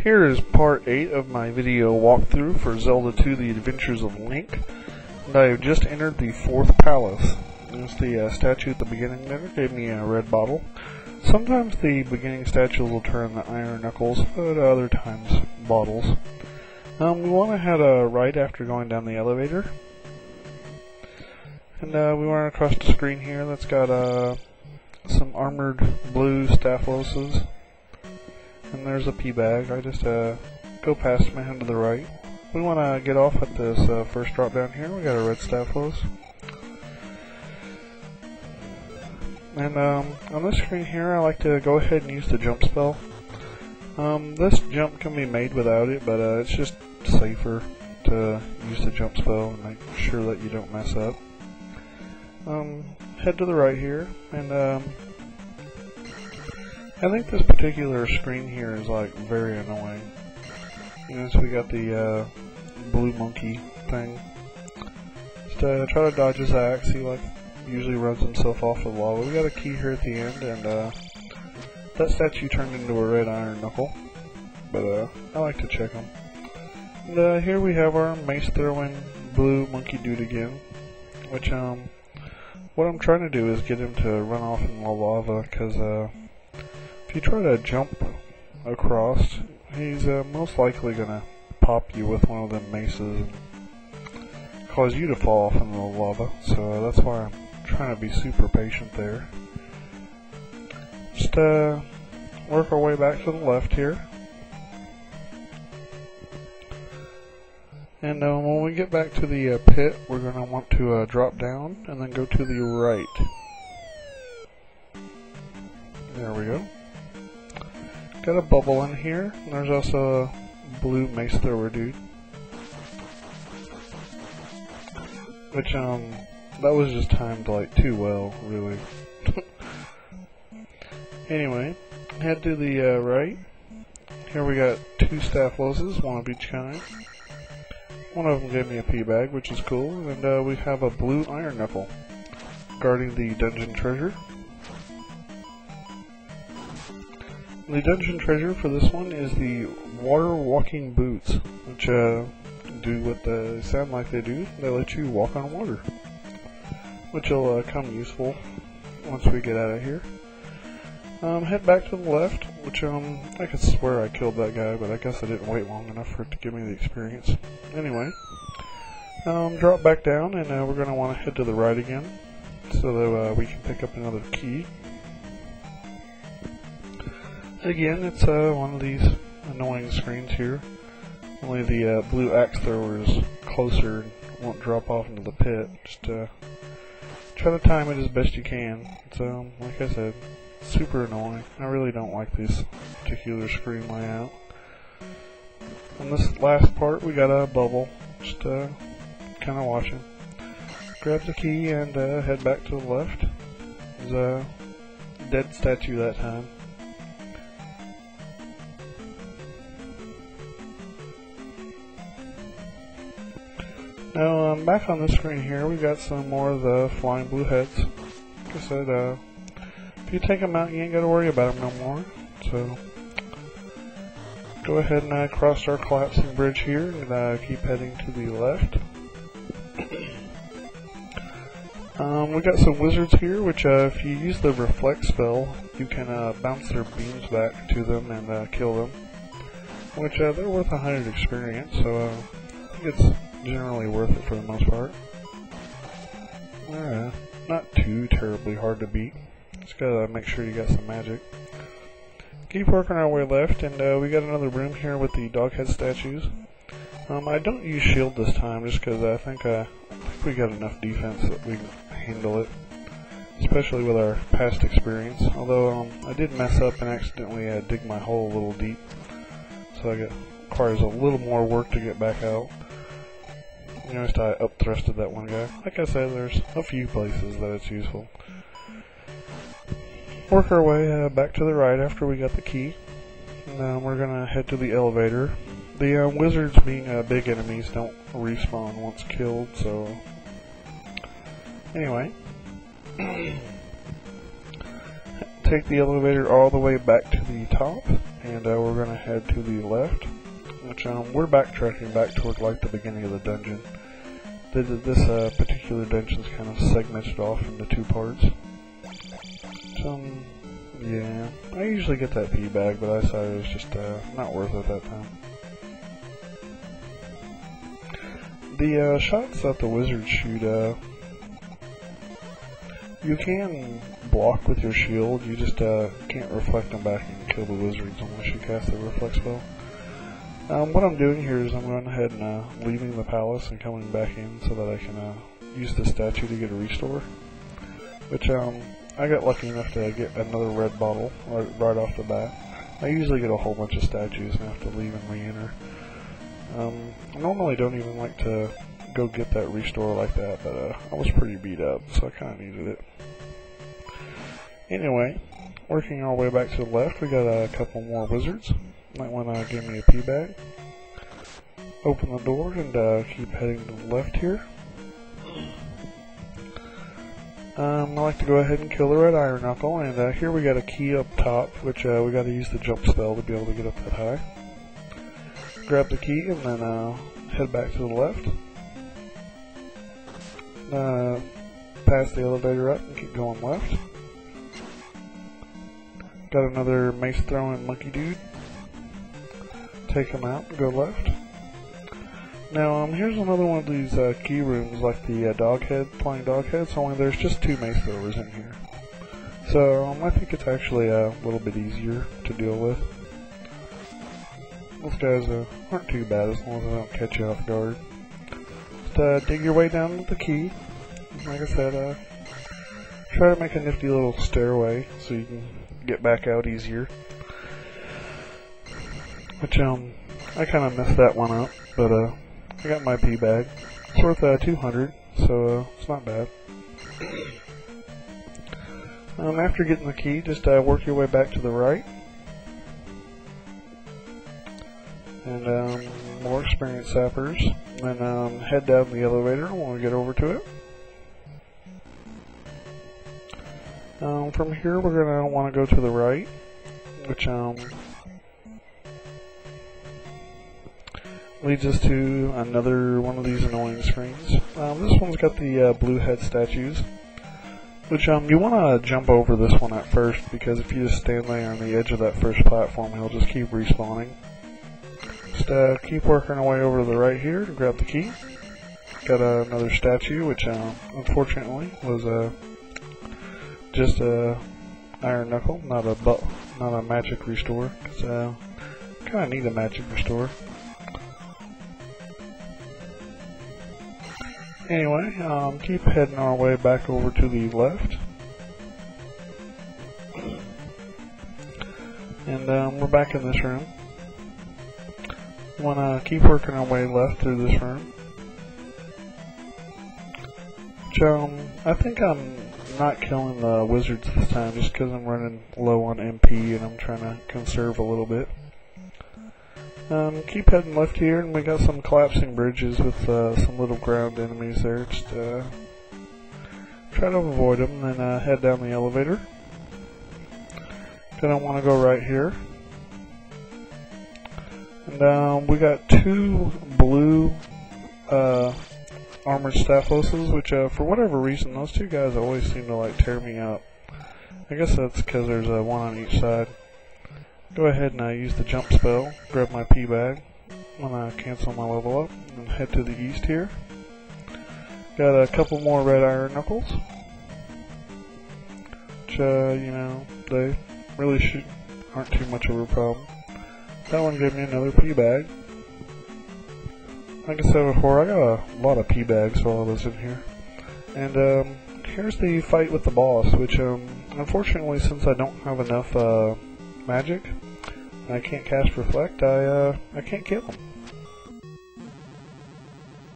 Here is part 8 of my video walkthrough for Zelda 2: The Adventures of Link, and I have just entered the 4th palace. There's the statue at the beginning there, gave me a red bottle. Sometimes the beginning statues will turn the iron knuckles, but other times bottles. We want to head right after going down the elevator. And we went across the screen here that's got some armored blue Staphyloses. And there's a pea bag. I just go past my hand to the right. We want to get off at this first drop down here. We got a red Staphylos. And on this screen here, I like to go ahead and use the jump spell. This jump can be made without it, but it's just safer to use the jump spell and make sure that you don't mess up. Head to the right here, and I think this particular screen here is like very annoying. So we got the blue monkey thing. Just try to dodge his axe. He like usually runs himself off the lava. We got a key here at the end, and that statue turned into a red iron knuckle. But I like to check them. And here we have our mace throwing blue monkey dude again, which what I'm trying to do is get him to run off in the lava, because if you try to jump across, he's most likely gonna pop you with one of them maces and cause you to fall off in the lava. So that's why I'm trying to be super patient there. Just work our way back to the left here. And when we get back to the pit, we're going to want to drop down and then go to the right. There we go. Got a bubble in here, and there's also a blue mace thrower dude. Which, that was just timed like too well, really. Anyway, head to the right. Here we got 2 Staphyloses, one of each kind. One of them gave me a pea bag, which is cool, and we have a blue iron knuckle guarding the dungeon treasure. The dungeon treasure for this one is the water walking boots, which do what they sound like they do. They let you walk on water, which will come useful once we get out of here. Head back to the left, which I could swear I killed that guy, but I guess I didn't wait long enough for it to give me the experience. Anyway, drop back down, and we're going to want to head to the right again, so that we can pick up another key. Again, it's one of these annoying screens here. Only the blue axe thrower is closer and won't drop off into the pit. Just try to time it as best you can. So, like I said, super annoying. I really don't like this particular screen layout. On this last part, we got a bubble. Just kind of watching. Grab the key and head back to the left. There's a dead statue that time. Now, back on the screen here, we got some more of the flying blue heads. Like I said, if you take them out, you ain't got to worry about them no more. So, go ahead and cross our collapsing bridge here, and keep heading to the left. We got some wizards here, which if you use the reflect spell, you can bounce their beams back to them and kill them. Which they're worth 100 experience, so I think it's generally worth it for the most part. Not too terribly hard to beat. Just gotta make sure you got some magic. Keep working our way left, and we got another room here with the dog head statues. I don't use shield this time, just because I think we got enough defense that we can handle it, especially with our past experience. Although I did mess up and accidentally dig my hole a little deep, so it requires a little more work to get back out. Noticed I up-thrusted that one guy. Like I said, there's a few places that it's useful. Work our way back to the right after we got the key. And we're going to head to the elevator. The wizards, being big enemies, don't respawn once killed, so... Anyway. take the elevator all the way back to the top, and we're going to head to the left, which we're backtracking back toward like the beginning of the dungeon. This particular dungeon is kind of segmented off into two parts. So, yeah, I usually get that pea bag, but I decided it was just not worth it that time. The shots that the wizards shoot, you can block with your shield, you just can't reflect them back and kill the wizards unless you cast the reflect spell. What I'm doing here is I'm going ahead and leaving the palace and coming back in so that I can use the statue to get a restore. Which I got lucky enough to get another red bottle right off the bat. I usually get a whole bunch of statues and have to leave and re-enter. I normally don't even like to go get that restore like that, but I was pretty beat up, so I kind of needed it. Anyway, working our way back to the left, we got a couple more wizards. That one gave me a pea bag. Open the door and keep heading to the left here. I like to go ahead and kill the red iron knuckle, and here we got a key up top, which we got to use the jump spell to be able to get up that high. Grab the key and then head back to the left. Pass the elevator up and keep going left. Got another mace throwing monkey dude. Take him out and go left. Now here's another one of these key rooms like the flying dog heads, only there's just two mace throwers in here. So I think it's actually a little bit easier to deal with. Those guys aren't too bad as long as they don't catch you off guard. Just dig your way down with the key. Like I said, try to make a nifty little stairway so you can get back out easier. Which I kind of messed that one up, but I got my pea bag. It's worth 200, so it's not bad. After getting the key, just work your way back to the right. And more experienced sappers. And then head down the elevator when we get over to it. From here, we're going to want to go to the right, which leads us to another one of these annoying screens. This one's got the blue head statues, which you want to jump over this one at first, because if you just stand there on the edge of that first platform, he'll just keep respawning. Just keep working our way over to the right here to grab the key. Got another statue, which unfortunately was just a iron knuckle, not a magic restore. Cause kind of need a magic restore. Anyway, keep heading our way back over to the left. And we're back in this room. We want to keep working our way left through this room. Which, I think I'm not killing the wizards this time just because I'm running low on MP and I'm trying to conserve a little bit. Keep heading left here, and we got some collapsing bridges with some little ground enemies there. Just try to avoid them, and then head down the elevator. Then I want to go right here. And we got two blue armored staphoses, which for whatever reason, those two guys always seem to like tear me up. I guess that's because there's one on each side. Go ahead and use the jump spell, grab my pea bag, I'm going to cancel my level up, and head to the east here. Got a couple more red iron knuckles, which, you know, they really aren't too much of a problem. That one gave me another pea bag. Like I said before, I got a lot of pea bags while I was in here. And here's the fight with the boss, which unfortunately, since I don't have enough magic, and I can't cast reflect, I can't kill him.